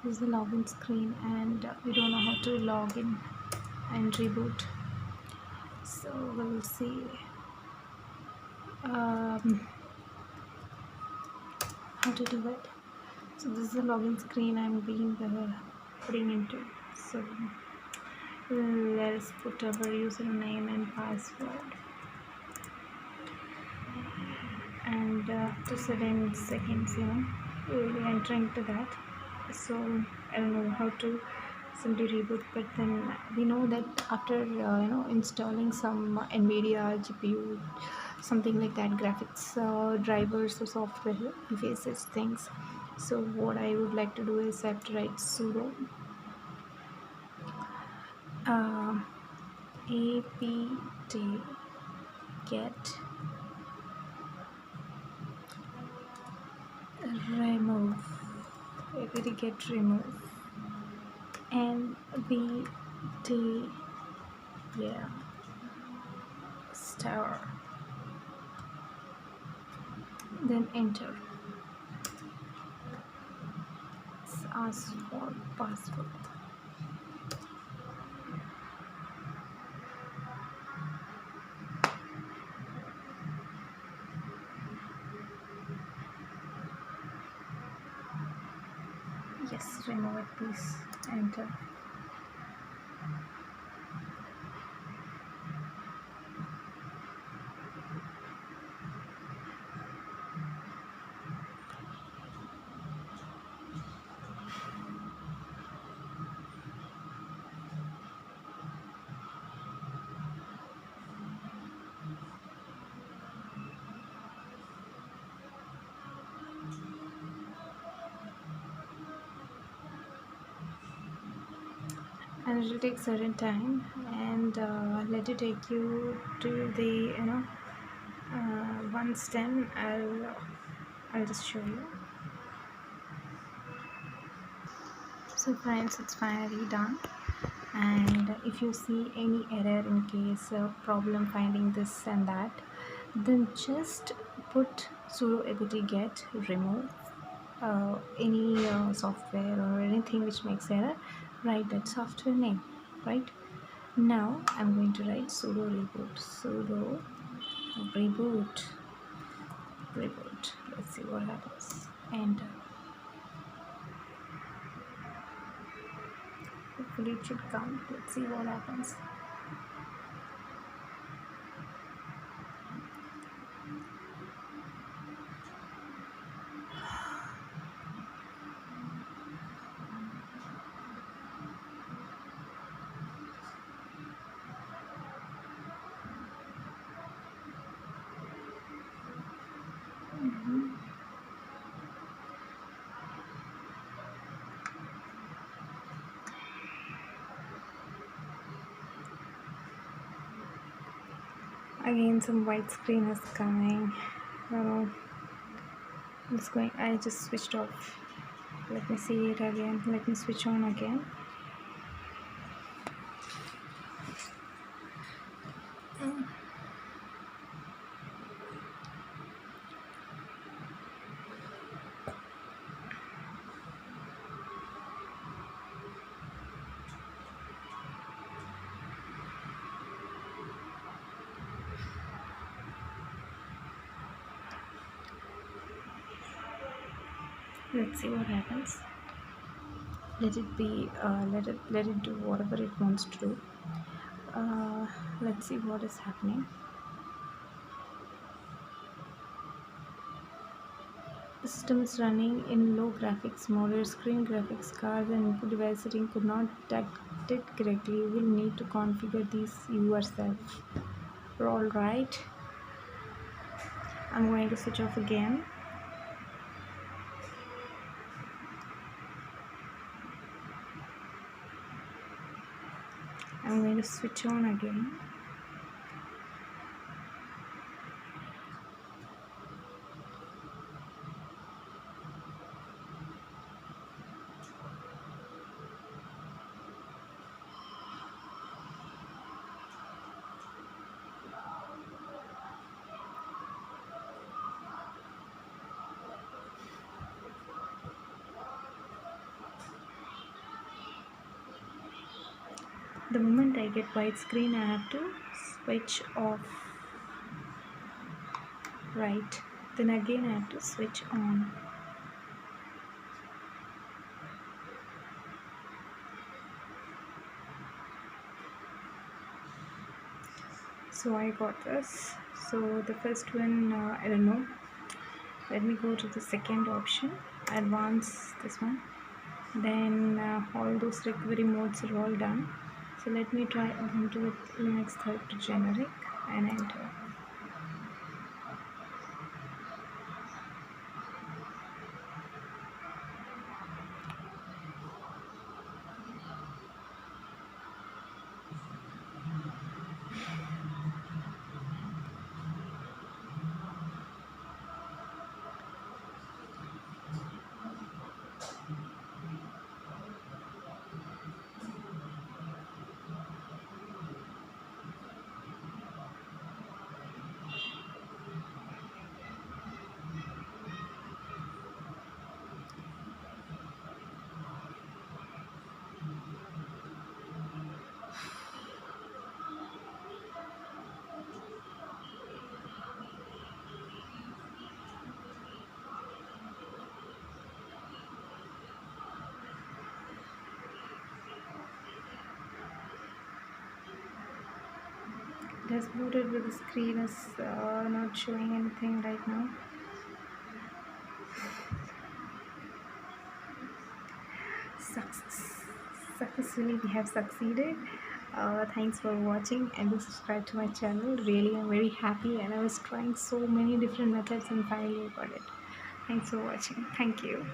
This is the login screen, and we don't know how to log in and reboot. So we'll see how to do it. So this is the login screen I'm being putting into. So let's put our username and password, and after 7 seconds, we'll be entering to that. So I don't know how to simply reboot, but then we know that after installing some NVIDIA GPU, something like that, graphics drivers or software, we face such things. So what I would like to do is I have to write sudo apt get remove apt get remove and bt, yeah, star, then enter. Let's ask for password. Yes, remove it please. Enter. And it will take certain time, and let it take you to the once then I'll just show you. So friends, it's finally done, and if you see any error in case problem finding this and that, then just put sudo apt get remove any software or anything which makes error. Write that software name. Right now I'm going to write sudo reboot. Let's see what happens. Enter. Hopefully it should come. Let's see what happens. Again some white screen is coming. It's going. I just switched off. Let me see it again. Let me switch on again. Let's see what happens. Let it be. Let it do whatever it wants to do. Let's see what is happening. The system is running in low graphics mode. Your screen graphics cards and input device setting could not detect it correctly. You will need to configure these yourself. Alright. I'm going to switch off again. I'm going to switch on again. The moment I get white screen, I have to switch off, right? Then again I have to switch on. So I got this. So the first one, I don't know. Let me go to the second option, advance, this one. Then all those recovery modes are all done. So let me try Ubuntu with Linux 30 generic and enter. It has booted, but the screen is not showing anything right now. Success. Successfully we have succeeded. Thanks for watching and do subscribe to my channel. Really, I'm very happy, and I was trying so many different methods and finally got it. Thanks for watching. Thank you.